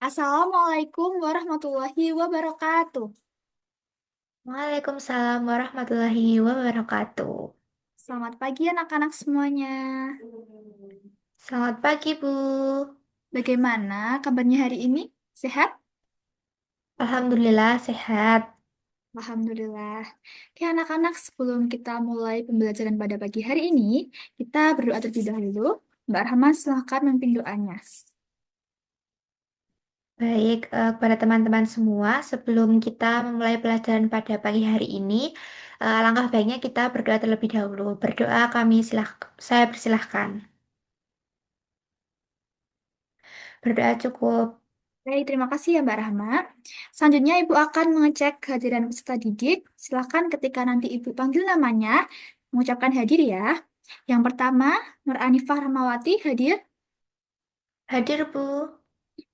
Assalamualaikum warahmatullahi wabarakatuh. Waalaikumsalam warahmatullahi wabarakatuh. Selamat pagi anak-anak semuanya. Selamat pagi, Bu. Bagaimana kabarnya hari ini? Sehat? Alhamdulillah sehat. Alhamdulillah. Oke anak-anak, sebelum kita mulai pembelajaran pada pagi hari ini, kita berdoa terlebih dahulu. Mbak Rahman, silahkan memimpin doanya. Baik, kepada teman-teman semua, sebelum kita memulai pelajaran pada pagi hari ini, alangkah baiknya kita berdoa terlebih dahulu. Berdoa saya persilahkan. Berdoa cukup. Baik, terima kasih ya Mbak Rahma. Selanjutnya Ibu akan mengecek kehadiran peserta didik. Silakan ketika nanti Ibu panggil namanya, mengucapkan hadir ya. Yang pertama, Nur Anifah Rahmawati hadir. Hadir, Bu.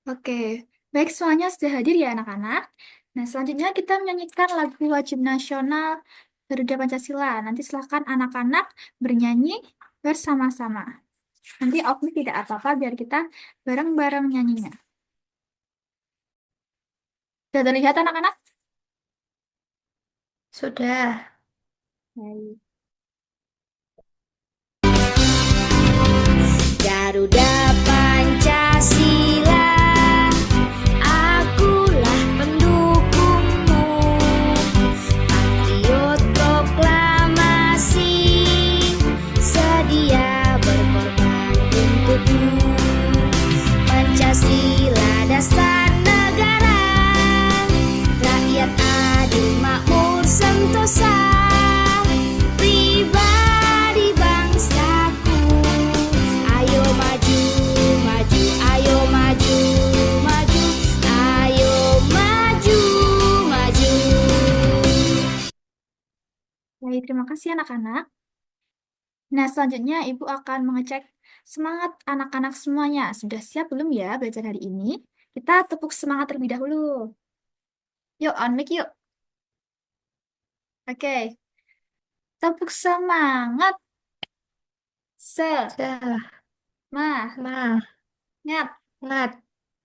Oke, baik semuanya sudah hadir ya anak-anak. Nah, selanjutnya kita menyanyikan lagu wajib nasional Garuda Pancasila. Nanti silakan anak-anak bernyanyi bersama-sama. Nanti off mic tidak apa-apa biar kita bareng-bareng nyanyinya. Sudah terlihat anak-anak? Sudah. Baik. Garuda Pancasila, akulah pendukungmu, patriot proklamasi, sedia berkorban untukmu. Pancasila dasar negara, rakyat adil makmur sentosa, pribadi bangsaku. Ayo maju, maju, ayo maju, maju, ayo maju, maju. Baik, terima kasih anak-anak. Nah, selanjutnya Ibu akan mengecek semangat anak-anak semuanya. Sudah siap belum ya belajar hari ini? Kita tepuk semangat terlebih dahulu. Yuk, on mic yuk. Oke, tepuk semangat. Semangat. Semangat.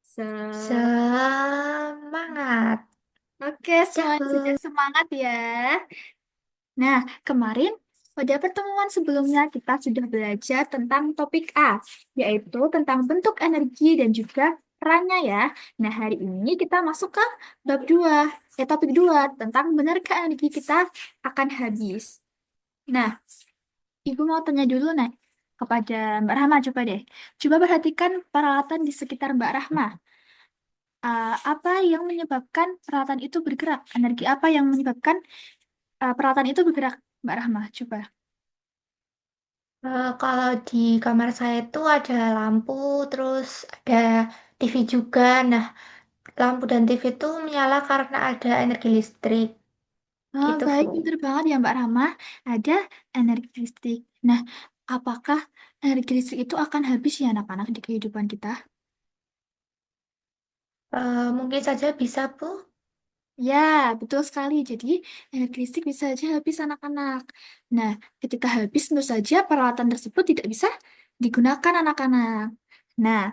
Se Semangat. Oke, semuanya sudah Yahoo. semangat ya. Nah, kemarin pada pertemuan sebelumnya kita sudah belajar tentang topik A, yaitu tentang bentuk energi dan juga perannya ya. Nah, hari ini kita masuk ke bab 2, topik 2 tentang benarkah energi kita akan habis. Nah, Ibu mau tanya dulu nih kepada Mbak Rahma, coba deh. Coba perhatikan peralatan di sekitar Mbak Rahma. Apa yang menyebabkan peralatan itu bergerak? Energi apa yang menyebabkan peralatan itu bergerak, Mbak Rahma? Coba. Kalau di kamar saya itu ada lampu, terus ada TV juga. Nah, lampu dan TV itu menyala karena ada energi listrik. Oh, Gitu, Bu. baik, pinter banget ya Mbak Rahma. Ada energi listrik. Nah, apakah energi listrik itu akan habis ya anak-anak di kehidupan kita? Mungkin saja bisa, Bu. Ya, betul sekali. Jadi, energi listrik bisa saja habis anak-anak. Nah, ketika habis, tentu saja peralatan tersebut tidak bisa digunakan anak-anak. Nah,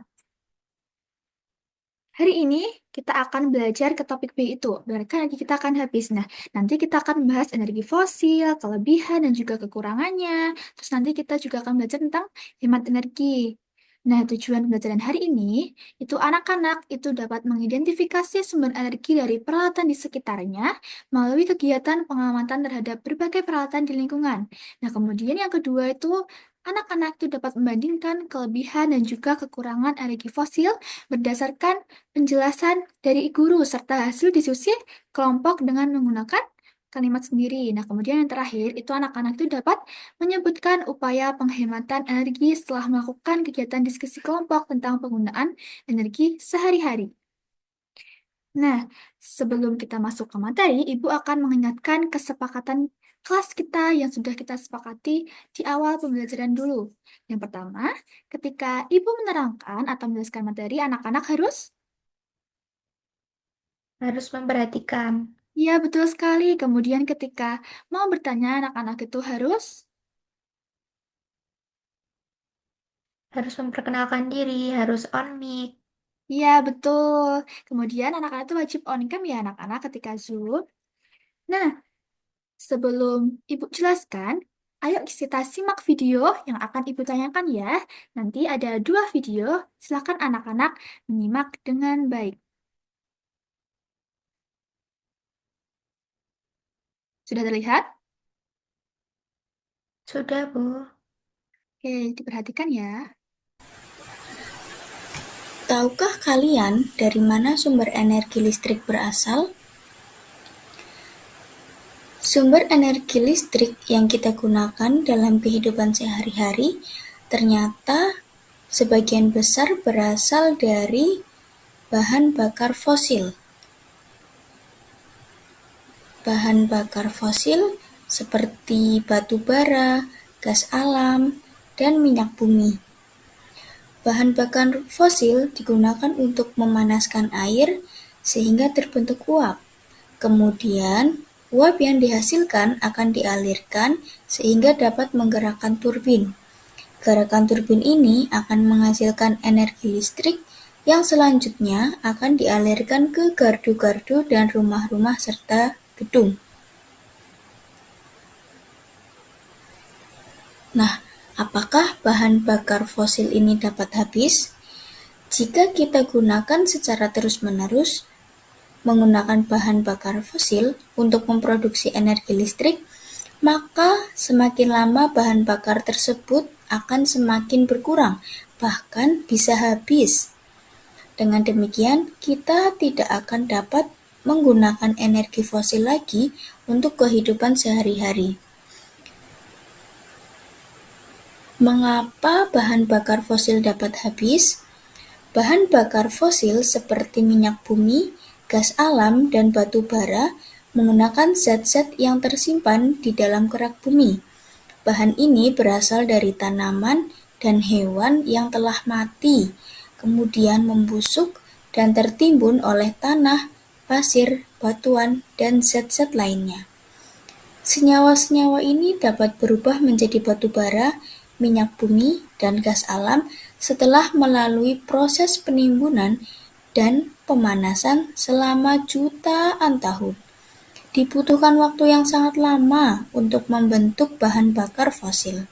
hari ini kita akan belajar ke topik B itu. Berarti nanti kita akan habis. Nah, nanti kita akan membahas energi fosil, kelebihan dan juga kekurangannya. Terus nanti kita juga akan belajar tentang hemat energi. Nah, tujuan pembelajaran hari ini itu anak-anak itu dapat mengidentifikasi sumber energi dari peralatan di sekitarnya melalui kegiatan pengamatan terhadap berbagai peralatan di lingkungan. Nah, kemudian yang kedua itu anak-anak itu dapat membandingkan kelebihan dan juga kekurangan energi fosil berdasarkan penjelasan dari guru serta hasil diskusi kelompok dengan menggunakan kalimat sendiri. Nah, kemudian yang terakhir itu anak-anak itu dapat menyebutkan upaya penghematan energi setelah melakukan kegiatan diskusi kelompok tentang penggunaan energi sehari-hari. Nah, sebelum kita masuk ke materi, Ibu akan mengingatkan kesepakatan kelas kita yang sudah kita sepakati di awal pembelajaran dulu. Yang pertama, ketika Ibu menerangkan atau menjelaskan materi, anak-anak harus. Harus memperhatikan. Iya, betul sekali. Kemudian ketika mau bertanya, anak-anak itu harus. Harus memperkenalkan diri. Harus on mic. Iya, betul. Kemudian anak-anak itu wajib on cam ya anak-anak ketika Zoom. Nah, sebelum Ibu jelaskan, ayo kita simak video yang akan Ibu tanyakan ya. Nanti ada 2 video, silakan anak-anak menyimak dengan baik. Sudah terlihat? Sudah, Bu. Oke, diperhatikan ya. Tahukah kalian dari mana sumber energi listrik berasal? Sumber energi listrik yang kita gunakan dalam kehidupan sehari-hari ternyata sebagian besar berasal dari bahan bakar fosil. Bahan bakar fosil seperti batu bara, gas alam, dan minyak bumi. Bahan bakar fosil digunakan untuk memanaskan air sehingga terbentuk uap. Kemudian, uap yang dihasilkan akan dialirkan sehingga dapat menggerakkan turbin. Gerakan turbin ini akan menghasilkan energi listrik yang selanjutnya akan dialirkan ke gardu-gardu dan rumah-rumah serta gedung. Nah, apakah bahan bakar fosil ini dapat habis? Jika kita gunakan secara terus-menerus, menggunakan bahan bakar fosil untuk memproduksi energi listrik, maka semakin lama bahan bakar tersebut akan semakin berkurang, bahkan bisa habis. Dengan demikian, kita tidak akan dapat menggunakan energi fosil lagi untuk kehidupan sehari-hari. Mengapa bahan bakar fosil dapat habis? Bahan bakar fosil seperti minyak bumi, gas alam, dan batu bara menggunakan zat-zat yang tersimpan di dalam kerak bumi. Bahan ini berasal dari tanaman dan hewan yang telah mati, kemudian membusuk dan tertimbun oleh tanah, pasir, batuan, dan zat-zat lainnya. Senyawa-senyawa ini dapat berubah menjadi batu bara, minyak bumi, dan gas alam setelah melalui proses penimbunan dan pemanasan selama jutaan tahun. Dibutuhkan waktu yang sangat lama untuk membentuk bahan bakar fosil.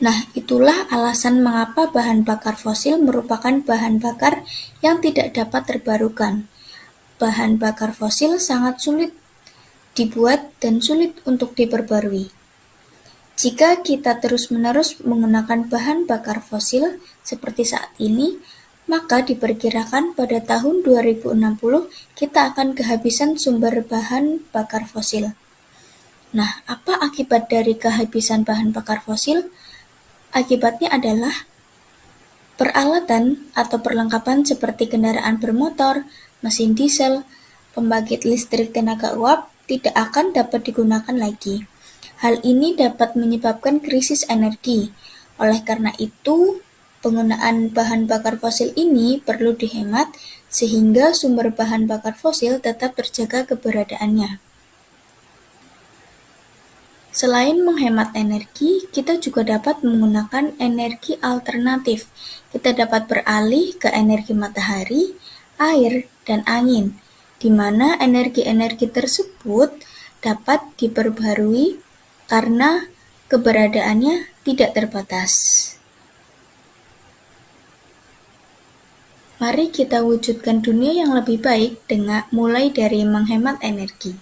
Nah, itulah alasan mengapa bahan bakar fosil merupakan bahan bakar yang tidak dapat terbarukan. Bahan bakar fosil sangat sulit dibuat dan sulit untuk diperbarui. Jika kita terus-menerus menggunakan bahan bakar fosil seperti saat ini, maka diperkirakan pada tahun 2060 kita akan kehabisan sumber bahan bakar fosil. Nah, apa akibat dari kehabisan bahan bakar fosil? Akibatnya adalah peralatan atau perlengkapan seperti kendaraan bermotor, mesin diesel, pembangkit listrik tenaga uap tidak akan dapat digunakan lagi. Hal ini dapat menyebabkan krisis energi. Oleh karena itu, penggunaan bahan bakar fosil ini perlu dihemat sehingga sumber bahan bakar fosil tetap terjaga keberadaannya. Selain menghemat energi, kita juga dapat menggunakan energi alternatif. Kita dapat beralih ke energi matahari, air, dan angin, di mana energi-energi tersebut dapat diperbarui karena keberadaannya tidak terbatas. Mari kita wujudkan dunia yang lebih baik dengan mulai dari menghemat energi.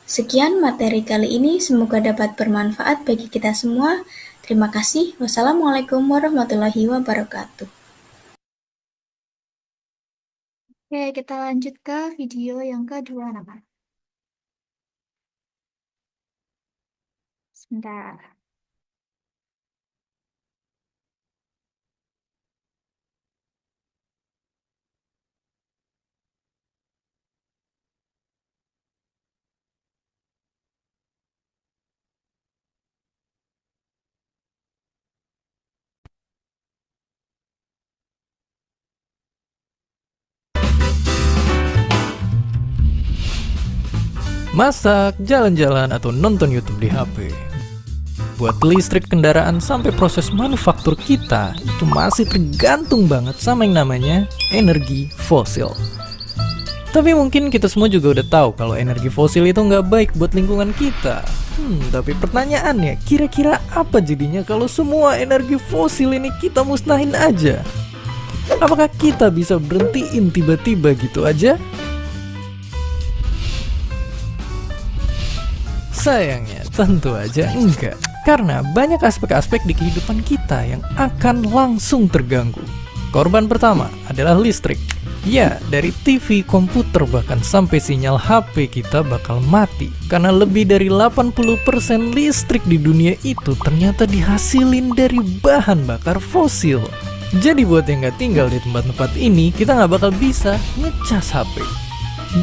Sekian materi kali ini, semoga dapat bermanfaat bagi kita semua. Terima kasih. Wassalamualaikum warahmatullahi wabarakatuh. Oke, kita lanjut ke video yang kedua, anak-anak. Sebentar. Masak, jalan-jalan, atau nonton YouTube di HP. Buat listrik kendaraan sampai proses manufaktur kita, itu masih tergantung banget sama yang namanya energi fosil. Tapi mungkin kita semua juga udah tahu kalau energi fosil itu nggak baik buat lingkungan kita. Tapi pertanyaannya, kira-kira apa jadinya kalau semua energi fosil ini kita musnahin aja? Apakah kita bisa berhentiin tiba-tiba gitu aja? Sayangnya, tentu aja enggak. Karena banyak aspek-aspek di kehidupan kita yang akan langsung terganggu. Korban pertama adalah listrik. Ya, dari TV, komputer, bahkan sampai sinyal HP kita bakal mati. Karena lebih dari 80% listrik di dunia itu ternyata dihasilin dari bahan bakar fosil. Jadi buat yang nggak tinggal di tempat-tempat ini, kita nggak bakal bisa ngecas HP.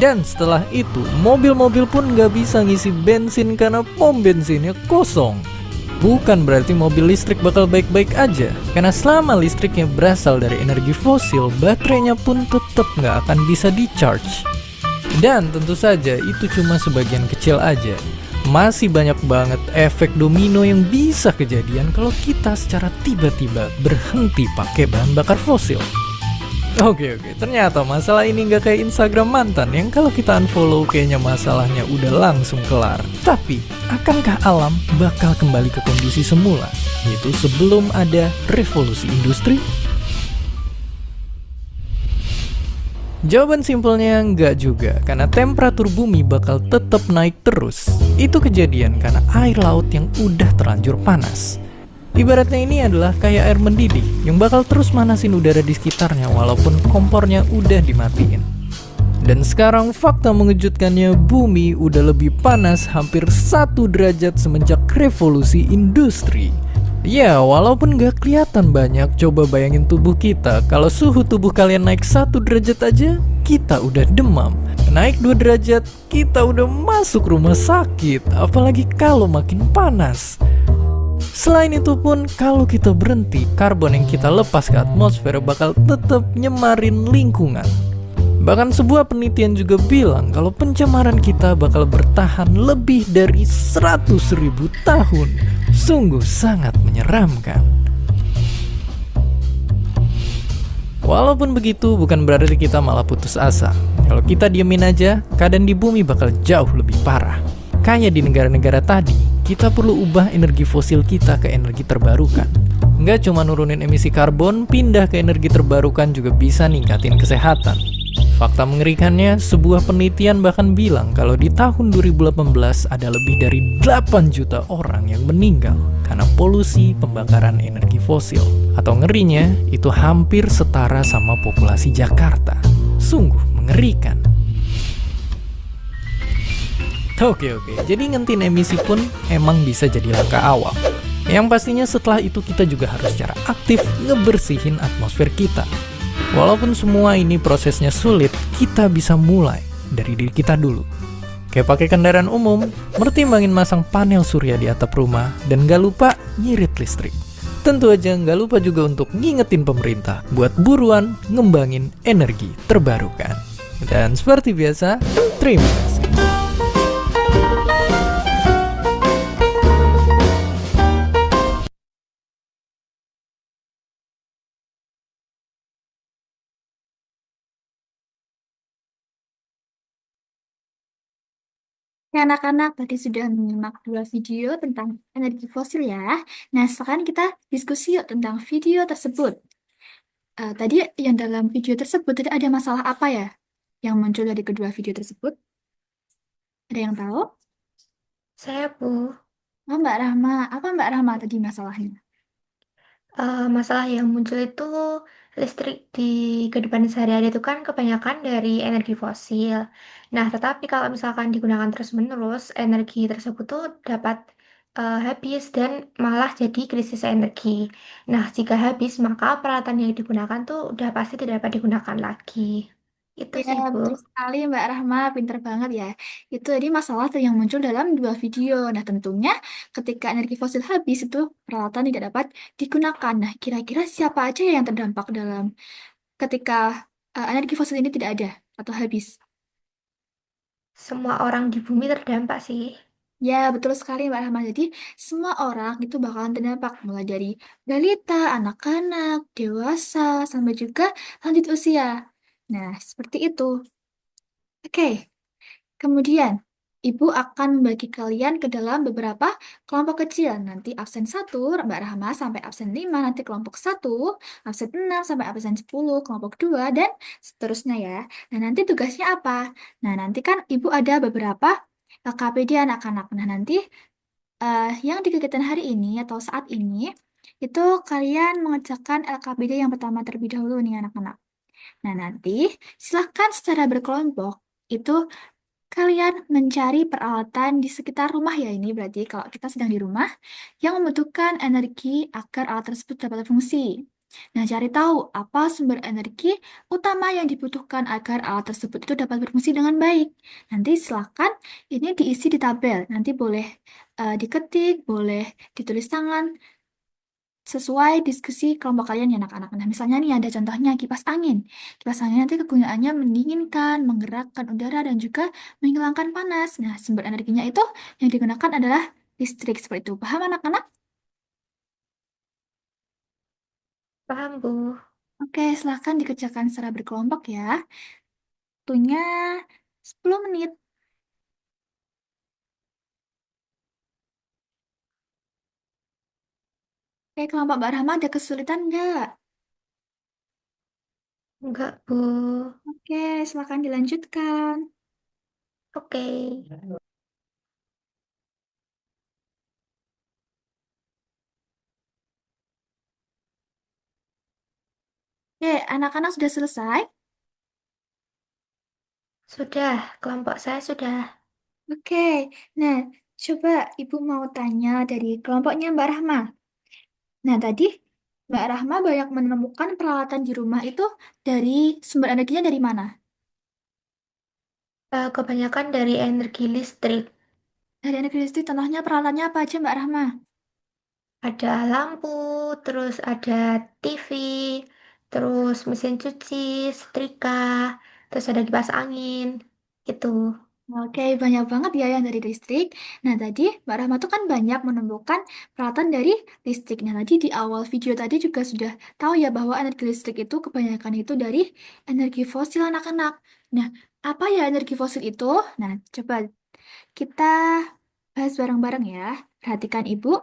Dan setelah itu, mobil-mobil pun nggak bisa ngisi bensin karena pom bensinnya kosong. Bukan berarti mobil listrik bakal baik-baik aja, karena selama listriknya berasal dari energi fosil, baterainya pun tetap nggak akan bisa di-charge. Dan tentu saja itu cuma sebagian kecil aja. Masih banyak banget efek domino yang bisa kejadian kalau kita secara tiba-tiba berhenti pakai bahan bakar fosil. Oke, ternyata masalah ini nggak kayak Instagram mantan yang kalau kita unfollow kayaknya masalahnya udah langsung kelar. Tapi, akankah alam bakal kembali ke kondisi semula? Yaitu sebelum ada revolusi industri? Jawaban simpelnya nggak juga, karena temperatur bumi bakal tetap naik terus. Itu kejadian karena air laut yang udah terlanjur panas. Ibaratnya ini adalah kayak air mendidih yang bakal terus manasin udara di sekitarnya walaupun kompornya udah dimatiin. Dan sekarang fakta mengejutkannya, bumi udah lebih panas hampir 1 derajat semenjak revolusi industri. Ya, walaupun gak kelihatan banyak, coba bayangin tubuh kita. Kalau suhu tubuh kalian naik 1 derajat aja, kita udah demam. Naik 2 derajat, kita udah masuk rumah sakit. Apalagi kalau makin panas. Selain itu pun, kalau kita berhenti, karbon yang kita lepas ke atmosfer bakal tetap nyemarin lingkungan. Bahkan sebuah penelitian juga bilang kalau pencemaran kita bakal bertahan lebih dari 100.000 tahun. Sungguh sangat menyeramkan. Walaupun begitu, bukan berarti kita malah putus asa. Kalau kita diemin aja, keadaan di bumi bakal jauh lebih parah. Kayak di negara-negara tadi, kita perlu ubah energi fosil kita ke energi terbarukan. Nggak cuma nurunin emisi karbon, pindah ke energi terbarukan juga bisa ningkatin kesehatan. Fakta mengerikannya, sebuah penelitian bahkan bilang kalau di tahun 2018 ada lebih dari 8 juta orang yang meninggal karena polusi pembakaran energi fosil. Atau ngerinya, itu hampir setara sama populasi Jakarta. Sungguh mengerikan. Oke, jadi ngentin emisi pun emang bisa jadi langkah awal. Yang pastinya setelah itu kita juga harus secara aktif ngebersihin atmosfer kita. Walaupun semua ini prosesnya sulit, kita bisa mulai dari diri kita dulu. Kayak pakai kendaraan umum, mertimbangin masang panel surya di atap rumah, dan gak lupa nyirit listrik. Tentu aja gak lupa juga untuk ngingetin pemerintah buat buruan ngembangin energi terbarukan. Dan seperti biasa, terima kasih. Ya, anak-anak tadi sudah menyimak 2 video tentang energi fosil ya. Nah, sekarang kita diskusi yuk tentang video tersebut. Tadi yang dalam video tersebut tadi ada masalah apa ya yang muncul dari kedua video tersebut? Ada yang tahu? Saya, Bu. Oh, Mbak Rahma. Apa Mbak Rahma tadi masalahnya? Masalah yang muncul itu listrik di kehidupan sehari-hari itu kan kebanyakan dari energi fosil. Nah, tetapi kalau misalkan digunakan terus-menerus, energi tersebut tuh dapat habis dan malah jadi krisis energi. Nah, jika habis, maka peralatan yang digunakan tuh udah pasti tidak dapat digunakan lagi. Itu Ya, sih, Bu. betul sekali Mbak Rahma, pinter banget ya. Itu tadi masalah tuh yang muncul dalam 2 video. Nah, tentunya ketika energi fosil habis itu peralatan tidak dapat digunakan. Nah, kira-kira siapa aja yang terdampak dalam ketika energi fosil ini tidak ada atau habis? Semua orang di bumi terdampak sih. Ya, betul sekali Mbak Rahma. Jadi, semua orang itu bakalan terdampak, mulai dari balita, anak-anak, dewasa, sampai juga lanjut usia. Nah, seperti itu. Oke, kemudian Ibu akan membagi kalian ke dalam beberapa kelompok kecil. Nanti absen 1, Mbak Rahma, sampai absen 5, nanti kelompok 1, absen 6, sampai absen 10, kelompok 2, dan seterusnya ya. Nah, nanti tugasnya apa? Nah, nanti kan Ibu ada beberapa LKPD anak-anak. Nah, nanti yang di kegiatan hari ini atau saat ini itu kalian mengerjakan LKPD yang pertama terlebih dahulu nih anak-anak. Nah, nanti silahkan secara berkelompok itu kalian mencari peralatan di sekitar rumah ya ini berarti kalau kita sedang di rumah yang membutuhkan energi agar alat tersebut dapat berfungsi. Nah, cari tahu apa sumber energi utama yang dibutuhkan agar alat tersebut itu dapat berfungsi dengan baik. Nanti silakan ini diisi di tabel. Nanti boleh diketik, boleh ditulis tangan sesuai diskusi kelompok kalian ya anak-anak. Nah, misalnya nih ada contohnya kipas angin. Kipas angin nanti kegunaannya mendinginkan, menggerakkan udara, dan juga menghilangkan panas. Nah, sumber energinya itu yang digunakan adalah listrik seperti itu. Paham anak-anak? Paham, Bu? Oke, silahkan dikerjakan secara berkelompok ya. Waktunya 10 menit. Oke, kelompok Mbak Rahma ada kesulitan nggak? Enggak, Bu. Oke, silahkan dilanjutkan. Oke. Oke, anak-anak sudah selesai? Sudah, kelompok saya sudah. Oke, nah coba Ibu mau tanya dari kelompoknya Mbak Rahma. Nah, tadi Mbak Rahma banyak menemukan peralatan di rumah itu dari sumber energinya dari mana? Kebanyakan dari energi listrik. Dari energi listrik, contohnya peralatannya apa aja Mbak Rahma? Ada lampu, terus ada TV, terus mesin cuci, setrika, terus ada kipas angin. Gitu. Oke, banyak banget ya yang dari listrik. Nah, tadi Mbak Rahma tuh kan banyak menemukan peralatan dari listrik. Nah, tadi di awal video tadi juga sudah tahu ya bahwa energi listrik itu kebanyakan itu dari energi fosil anak-anak. Nah, apa ya energi fosil itu? Nah, coba kita bahas bareng-bareng ya. Perhatikan Ibu.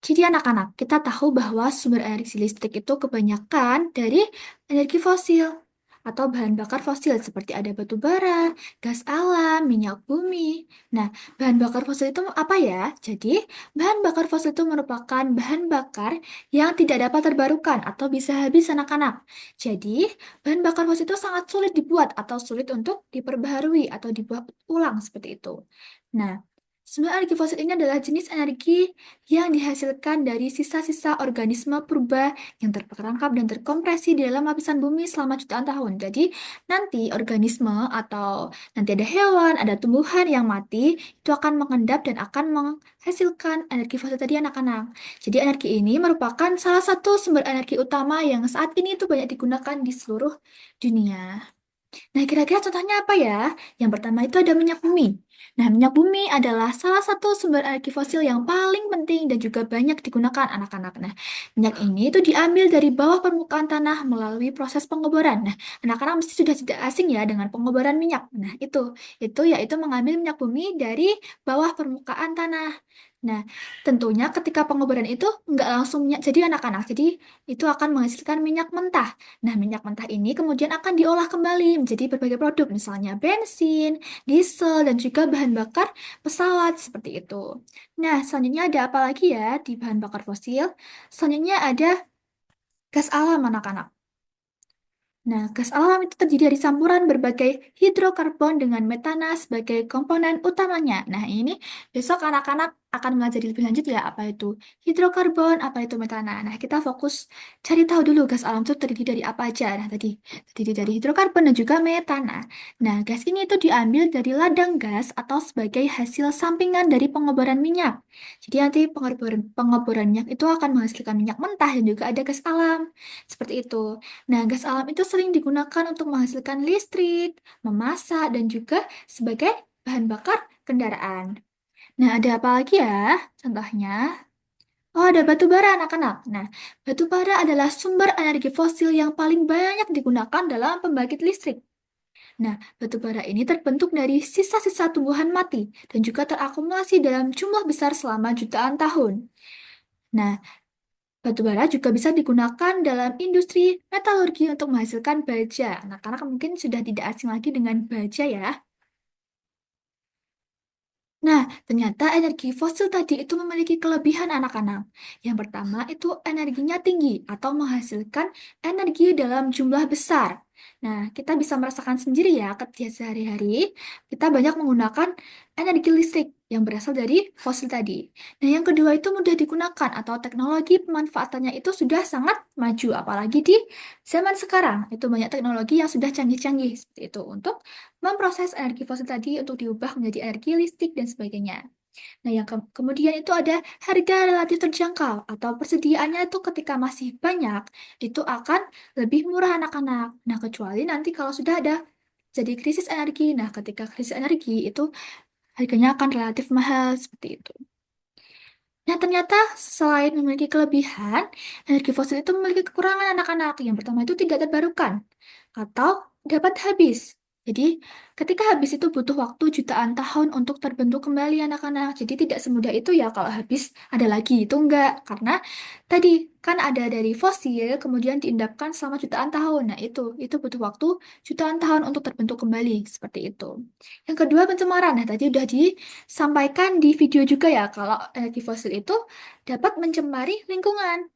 Jadi anak-anak, kita tahu bahwa sumber energi listrik itu kebanyakan dari energi fosil atau bahan bakar fosil seperti ada batu bara, gas alam, minyak bumi. Nah, bahan bakar fosil itu apa ya? Jadi, bahan bakar fosil itu merupakan bahan bakar yang tidak dapat terbarukan atau bisa habis anak-anak. Jadi, bahan bakar fosil itu sangat sulit dibuat atau sulit untuk diperbaharui atau dibuat ulang seperti itu. Nah, sumber energi fosil ini adalah jenis energi yang dihasilkan dari sisa-sisa organisme purba yang terperangkap dan terkompresi di dalam lapisan bumi selama jutaan tahun. Jadi, nanti organisme atau nanti ada hewan, ada tumbuhan yang mati, itu akan mengendap dan akan menghasilkan energi fosil tadi anak-anak. Jadi, energi ini merupakan salah satu sumber energi utama yang saat ini itu banyak digunakan di seluruh dunia. Nah, kira-kira contohnya apa ya? Yang pertama itu ada minyak bumi. Nah, minyak bumi adalah salah satu sumber energi fosil yang paling penting dan juga banyak digunakan anak-anak. Nah, minyak ini itu diambil dari bawah permukaan tanah melalui proses pengeboran. Nah, anak-anak mesti sudah tidak asing ya dengan pengeboran minyak. Nah, itu yaitu mengambil minyak bumi dari bawah permukaan tanah. Nah, tentunya ketika pengeboran itu nggak langsung minyak jadi anak-anak. Jadi, itu akan menghasilkan minyak mentah. Nah, minyak mentah ini kemudian akan diolah kembali menjadi berbagai produk, misalnya bensin, diesel, dan juga bahan bakar pesawat seperti itu. Nah, selanjutnya ada apa lagi ya di bahan bakar fosil? Selanjutnya ada gas alam, anak-anak. Nah, gas alam itu terdiri dari campuran berbagai hidrokarbon dengan metana sebagai komponen utamanya. Nah, ini besok anak-anak akan mengajari lebih lanjut ya, apa itu hidrokarbon, apa itu metana. Nah, kita fokus cari tahu dulu gas alam itu terdiri dari apa aja. Nah, tadi terdiri dari hidrokarbon dan juga metana. Nah, gas ini itu diambil dari ladang gas atau sebagai hasil sampingan dari pengeboran minyak. Jadi nanti pengeboran minyak itu akan menghasilkan minyak mentah dan juga ada gas alam. Seperti itu. Nah, gas alam itu sering digunakan untuk menghasilkan listrik, memasak, dan juga sebagai bahan bakar kendaraan. Nah, ada apa lagi ya? Contohnya, oh ada batu bara anak-anak. Nah, batu bara adalah sumber energi fosil yang paling banyak digunakan dalam pembangkit listrik. Nah, batu bara ini terbentuk dari sisa-sisa tumbuhan mati dan juga terakumulasi dalam jumlah besar selama jutaan tahun. Nah, batu bara juga bisa digunakan dalam industri metalurgi untuk menghasilkan baja. Anak-anak mungkin sudah tidak asing lagi dengan baja ya. Nah, ternyata energi fosil tadi itu memiliki kelebihan anak-anak. Yang pertama itu energinya tinggi atau menghasilkan energi dalam jumlah besar. Nah, kita bisa merasakan sendiri ya ketika sehari-hari kita banyak menggunakan energi listrik yang berasal dari fosil tadi. Nah, yang kedua itu mudah digunakan atau teknologi pemanfaatannya itu sudah sangat maju, apalagi di zaman sekarang. Itu banyak teknologi yang sudah canggih-canggih seperti itu untuk memproses energi fosil tadi untuk diubah menjadi energi listrik dan sebagainya. Nah, yang kemudian itu ada harga relatif terjangkau atau persediaannya itu ketika masih banyak, itu akan lebih murah anak-anak. Nah, kecuali nanti kalau sudah ada jadi krisis energi. Nah, ketika krisis energi itu harganya akan relatif mahal seperti itu. Nah, ternyata selain memiliki kelebihan, energi fosil itu memiliki kekurangan anak-anak. Yang pertama itu tidak terbarukan atau dapat habis. Jadi, ketika habis itu butuh waktu jutaan tahun untuk terbentuk kembali anak-anak. Jadi, tidak semudah itu ya kalau habis ada lagi. Itu enggak. Karena tadi kan ada dari fosil, kemudian diendapkan selama jutaan tahun. Nah, itu butuh waktu jutaan tahun untuk terbentuk kembali. Seperti itu. Yang kedua, pencemaran. Nah, tadi udah disampaikan di video juga ya, kalau energi fosil itu dapat mencemari lingkungan.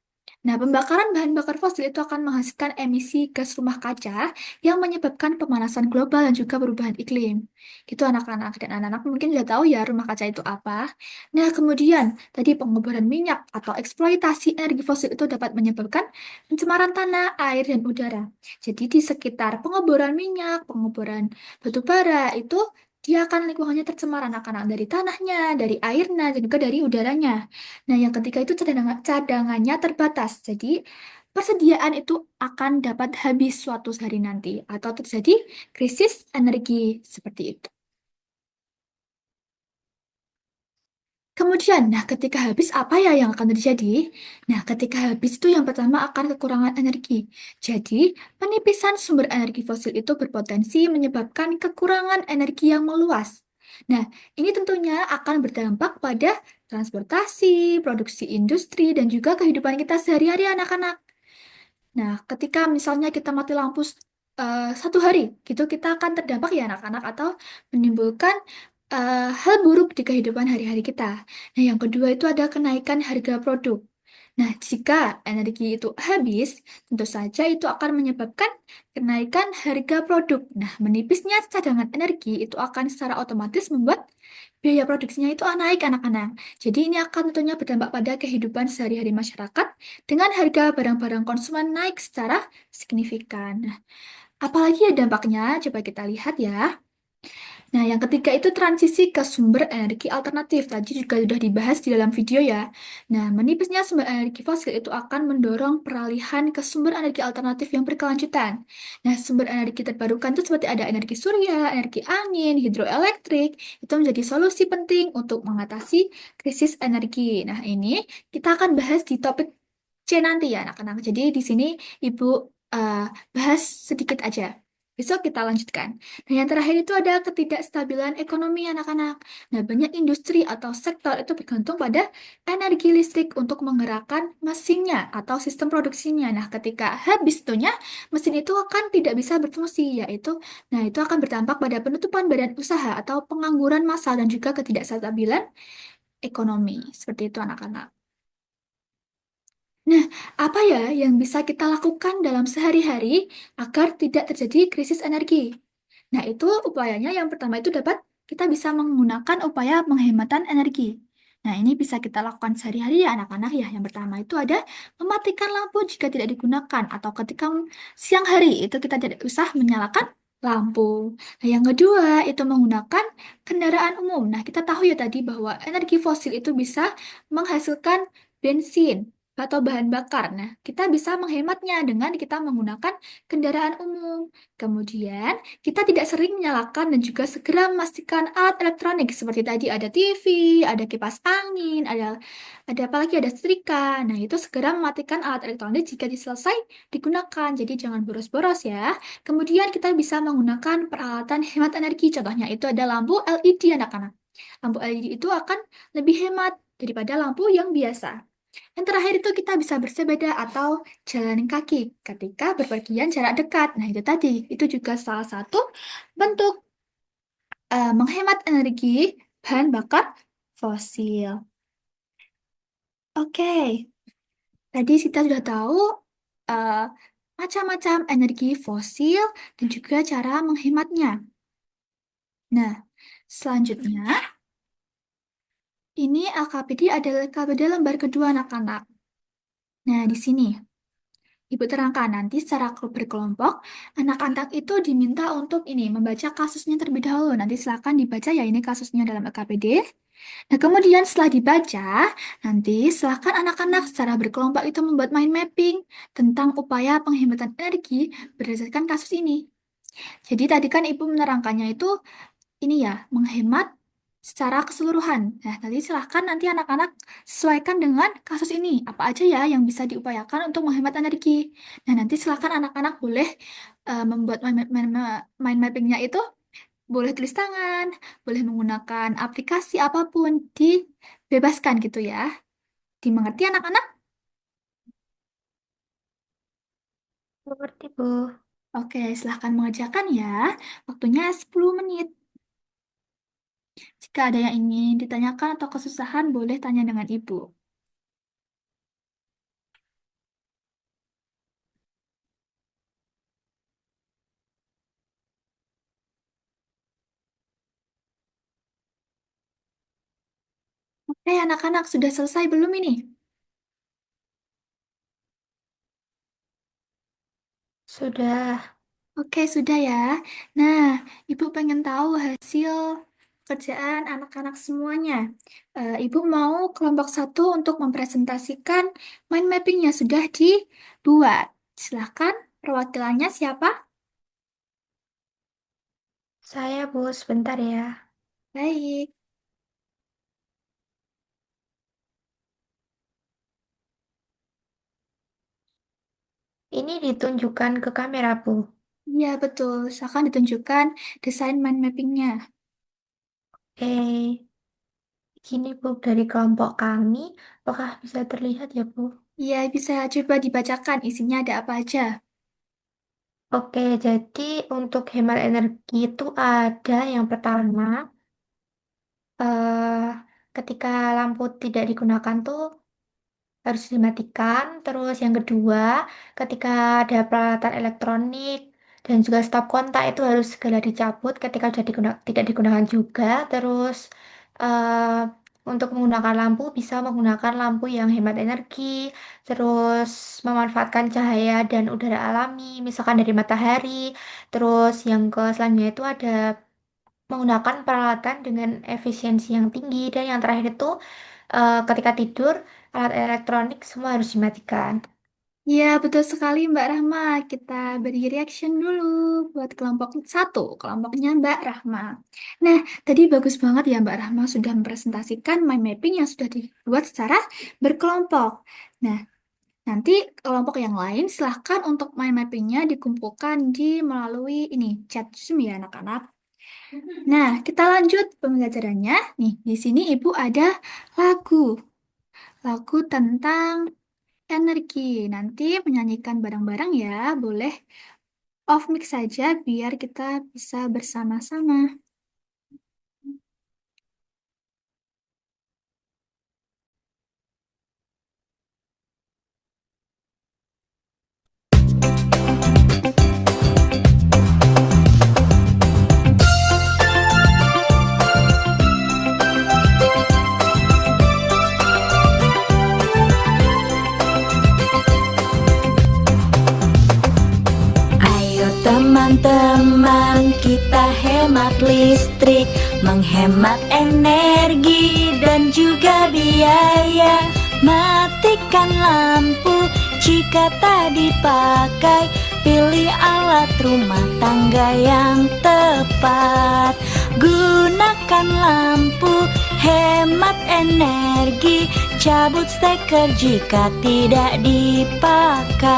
Nah, pembakaran bahan bakar fosil itu akan menghasilkan emisi gas rumah kaca yang menyebabkan pemanasan global dan juga perubahan iklim. Gitu anak-anak. Dan anak-anak mungkin sudah tahu ya rumah kaca itu apa. Nah, kemudian tadi penguburan minyak atau eksploitasi energi fosil itu dapat menyebabkan pencemaran tanah, air, dan udara. Jadi di sekitar penguburan minyak, penguburan batu bara itu dia akan lingkungannya tercemar anak-anak dari tanahnya, dari airnya, dan juga dari udaranya. Nah, yang ketiga itu cadangannya terbatas. Jadi, persediaan itu akan dapat habis suatu hari nanti atau terjadi krisis energi seperti itu. Kemudian, nah ketika habis apa ya yang akan terjadi? Nah, ketika habis itu yang pertama akan kekurangan energi. Jadi, penipisan sumber energi fosil itu berpotensi menyebabkan kekurangan energi yang meluas. Nah, ini tentunya akan berdampak pada transportasi, produksi industri, dan juga kehidupan kita sehari-hari anak-anak. Nah, ketika misalnya kita mati lampu satu hari, gitu kita akan terdampak ya anak-anak atau menimbulkan hal buruk di kehidupan hari-hari kita. Nah, yang kedua itu ada kenaikan harga produk. Nah, jika energi itu habis, tentu saja itu akan menyebabkan kenaikan harga produk. Nah, menipisnya cadangan energi itu akan secara otomatis membuat biaya produksinya itu naik anak-anak. Jadi ini akan tentunya berdampak pada kehidupan sehari-hari masyarakat dengan harga barang-barang konsumen naik secara signifikan. Nah, apalagi ya dampaknya? Coba kita lihat ya. Nah, yang ketiga itu transisi ke sumber energi alternatif. Tadi juga sudah dibahas di dalam video ya. Nah, menipisnya sumber energi fosil itu akan mendorong peralihan ke sumber energi alternatif yang berkelanjutan. Nah, sumber energi terbarukan itu seperti ada energi surya, energi angin, hidroelektrik, itu menjadi solusi penting untuk mengatasi krisis energi. Nah, ini kita akan bahas di topik C nanti ya, anak-anak. Jadi di sini Ibu eh, bahas sedikit aja. Besok kita lanjutkan. Nah, yang terakhir itu ada ketidakstabilan ekonomi anak-anak. Nah, banyak industri atau sektor itu bergantung pada energi listrik untuk menggerakkan mesinnya atau sistem produksinya. Nah, ketika habis itunya, mesin itu akan tidak bisa berfungsi, nah, itu akan berdampak pada penutupan badan usaha atau pengangguran massal dan juga ketidakstabilan ekonomi. Seperti itu anak-anak. Nah, apa ya yang bisa kita lakukan dalam sehari-hari agar tidak terjadi krisis energi? Nah, itu upayanya yang pertama itu kita bisa menggunakan upaya penghematan energi. Nah, ini bisa kita lakukan sehari-hari ya anak-anak ya. Yang pertama itu ada mematikan lampu jika tidak digunakan atau ketika siang hari itu kita tidak usah menyalakan lampu. Nah, yang kedua itu menggunakan kendaraan umum. Nah, kita tahu ya tadi bahwa energi fosil itu bisa menghasilkan bensin. atau bahan bakar. Nah, kita bisa menghematnya dengan kita menggunakan kendaraan umum. Kemudian, kita tidak sering menyalakan dan juga segera memastikan alat elektronik seperti tadi ada TV, ada kipas angin, ada apa lagi, ada setrika. Nah, itu segera mematikan alat elektronik jika selesai digunakan. Jadi jangan boros-boros ya. Kemudian kita bisa menggunakan peralatan hemat energi. Contohnya itu ada lampu LED anak-anak. Lampu LED itu akan lebih hemat daripada lampu yang biasa. Yang terakhir itu kita bisa bersepeda atau jalan kaki ketika berpergian jarak dekat. Nah, itu tadi, itu juga salah satu bentuk menghemat energi bahan bakar fosil. Oke, tadi kita sudah tahu eh, macam-macam energi fosil dan juga cara menghematnya. Nah, selanjutnya, ini LKPD adalah LKPD lembar kedua anak-anak. Nah, di sini. Ibu terangkan nanti secara berkelompok, anak-anak itu diminta untuk ini membaca kasusnya terlebih dahulu. Nanti silakan dibaca ya ini kasusnya dalam LKPD. Nah, kemudian setelah dibaca, nanti silakan anak-anak secara berkelompok itu membuat mind mapping tentang upaya penghematan energi berdasarkan kasus ini. Jadi tadi kan Ibu menerangkannya itu ini ya, menghemat secara keseluruhan. Nah, nanti silahkan nanti anak-anak sesuaikan dengan kasus ini. Apa aja ya yang bisa diupayakan untuk menghemat energi. Nah, nanti silahkan anak-anak boleh membuat mind mappingnya itu boleh tulis tangan, boleh menggunakan aplikasi apapun, dibebaskan gitu ya. Dimengerti anak-anak? Mengerti, Bu. Oke, silahkan mengerjakan ya. Waktunya 10 menit. Jika ada yang ingin ditanyakan atau kesusahan, boleh tanya dengan Ibu. Oke, anak-anak sudah selesai belum ini? Sudah. Oke, sudah ya. Nah, Ibu pengen tahu hasil kerjaan anak-anak semuanya. Ibu mau kelompok satu untuk mempresentasikan mind mappingnya sudah dibuat. Silahkan, perwakilannya siapa? Saya, Bu, sebentar ya. Baik. Ini ditunjukkan ke kamera, Bu. Iya, betul. Silahkan ditunjukkan desain mind mappingnya. Gini, Bu, dari kelompok kami, apakah bisa terlihat ya, Bu? Iya, bisa coba dibacakan isinya ada apa aja. Oke, jadi untuk hemat energi itu ada yang pertama, eh, ketika lampu tidak digunakan tuh harus dimatikan. Terus yang kedua, ketika ada peralatan elektronik dan juga stop kontak itu harus segera dicabut ketika sudah tidak digunakan juga. Terus eh, untuk menggunakan lampu bisa menggunakan lampu yang hemat energi, terus memanfaatkan cahaya dan udara alami, misalkan dari matahari. Terus yang ke selanjutnya itu ada menggunakan peralatan dengan efisiensi yang tinggi dan yang terakhir itu ketika tidur alat elektronik semua harus dimatikan. Ya, betul sekali Mbak Rahma. Kita beri reaction dulu buat kelompok satu, kelompoknya Mbak Rahma. Nah, tadi bagus banget ya Mbak Rahma sudah mempresentasikan mind mapping yang sudah dibuat secara berkelompok. Nah, nanti kelompok yang lain silahkan untuk mind mappingnya dikumpulkan melalui ini chat Zoom ya anak-anak. Nah, kita lanjut pembelajarannya. Nih, di sini Ibu ada lagu. Lagu tentang energi. Nanti menyanyikan bareng-bareng ya. Boleh off mic saja biar kita bisa bersama-sama. Ayo teman-teman kita hemat listrik, menghemat energi dan juga biaya. Mati matikan lampu jika tak dipakai. Pilih alat rumah tangga yang tepat. Gunakan lampu, hemat energi. Cabut steker jika tidak dipakai.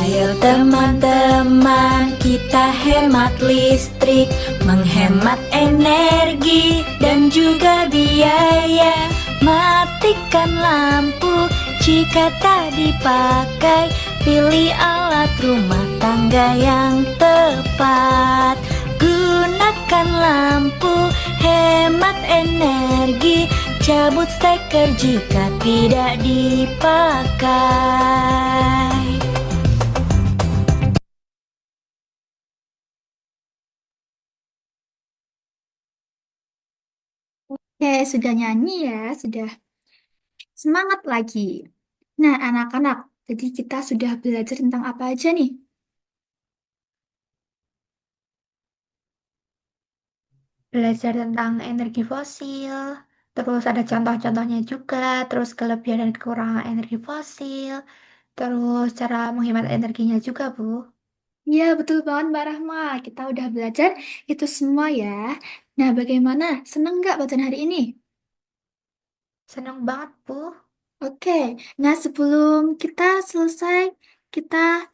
Ayo teman-teman, kita hemat listrik, menghemat energi dan juga biaya. Matikan lampu jika tak dipakai. Pilih alat rumah tangga yang tepat. Gunakan lampu, hemat energi. Cabut steker jika tidak dipakai. Oke, sudah nyanyi ya, sudah semangat lagi. Nah, anak-anak, jadi kita sudah belajar tentang apa aja nih? Belajar tentang energi fosil, terus ada contoh-contohnya juga, terus kelebihan dan kekurangan energi fosil, terus cara menghemat energinya juga, Bu. Iya, betul banget Mbak Rahma. Kita udah belajar itu semua ya. Nah, bagaimana? Seneng nggak belajar hari ini? Senang banget, Bu. Oke, nah sebelum kita selesai, kita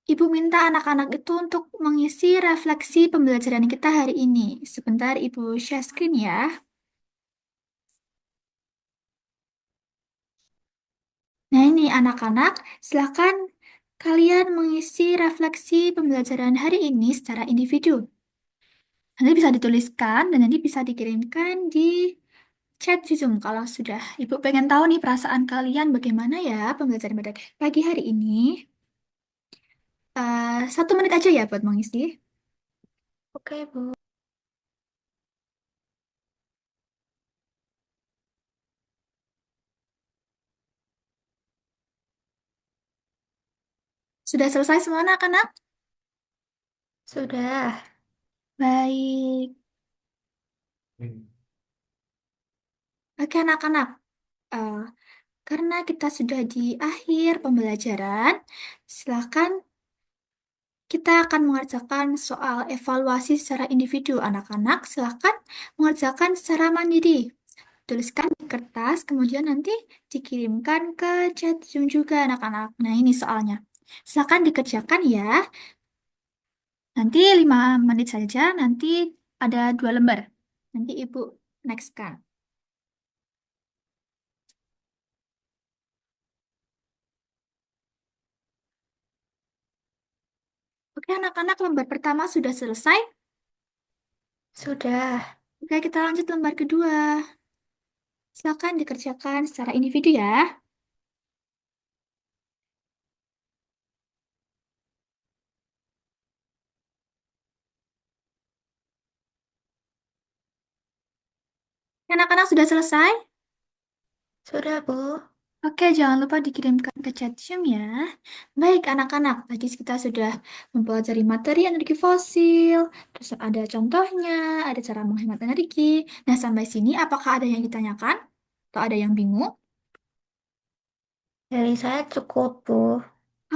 Ibu minta anak-anak itu untuk mengisi refleksi pembelajaran kita hari ini. Sebentar, Ibu share screen ya. Nah, ini anak-anak, silakan kalian mengisi refleksi pembelajaran hari ini secara individu. Nanti bisa dituliskan dan nanti bisa dikirimkan di chat di Zoom kalau sudah. Ibu pengen tahu nih perasaan kalian bagaimana ya pembelajaran pada pagi hari ini. 1 menit aja ya buat mengisi. Oke, Bu. Sudah selesai semua anak-anak? Sudah. Baik. Oke anak-anak, Eh, karena kita sudah di akhir pembelajaran, silakan kita akan mengerjakan soal evaluasi secara individu. Anak-anak, silakan mengerjakan secara mandiri. Tuliskan di kertas, kemudian nanti dikirimkan ke chat Zoom juga anak-anak. Nah ini soalnya. Silakan dikerjakan ya. Nanti 5 menit saja, nanti ada 2 lembar. Nanti Ibu next-kan. Oke anak-anak, lembar pertama sudah selesai. Sudah. Oke, kita lanjut lembar kedua. Silakan dikerjakan secara individu ya. Anak-anak sudah selesai? Sudah, Bu. Oke, jangan lupa dikirimkan ke chat Zoom ya. Baik, anak-anak. Tadi kita sudah mempelajari materi energi fosil, terus ada contohnya, ada cara menghemat energi. Nah, sampai sini apakah ada yang ditanyakan? Atau ada yang bingung? Dari saya cukup, Bu.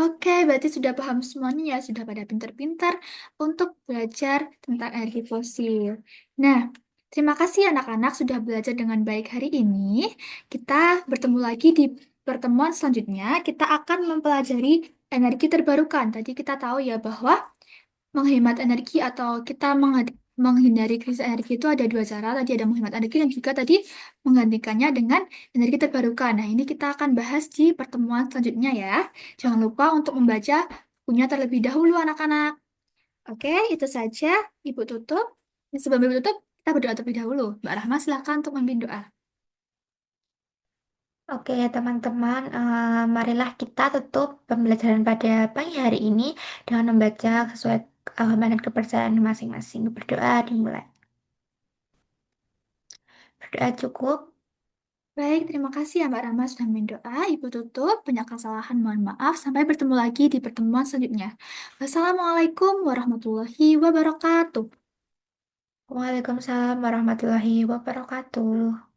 Oke, berarti sudah paham semuanya ya, sudah pada pintar-pintar untuk belajar tentang energi fosil. Nah, terima kasih anak-anak sudah belajar dengan baik hari ini. Kita bertemu lagi di pertemuan selanjutnya. Kita akan mempelajari energi terbarukan. Tadi kita tahu ya bahwa menghemat energi atau kita menghindari krisis energi itu ada 2 cara. Tadi ada menghemat energi dan juga tadi menggantikannya dengan energi terbarukan. Nah, ini kita akan bahas di pertemuan selanjutnya ya. Jangan lupa untuk membaca bukunya terlebih dahulu anak-anak. Oke, itu saja. Ibu tutup. Sebelum Ibu tutup, kita berdoa terlebih dahulu. Mbak Rahma, silakan untuk memimpin doa. Oke, teman-teman, marilah kita tutup pembelajaran pada pagi hari ini dengan membaca sesuai agama dan kepercayaan masing-masing. Berdoa dimulai. Berdoa cukup. Baik, terima kasih ya Mbak Rama sudah mendoa. Ibu tutup, banyak kesalahan, mohon maaf. Sampai bertemu lagi di pertemuan selanjutnya. Wassalamualaikum warahmatullahi wabarakatuh. Waalaikumsalam warahmatullahi wabarakatuh.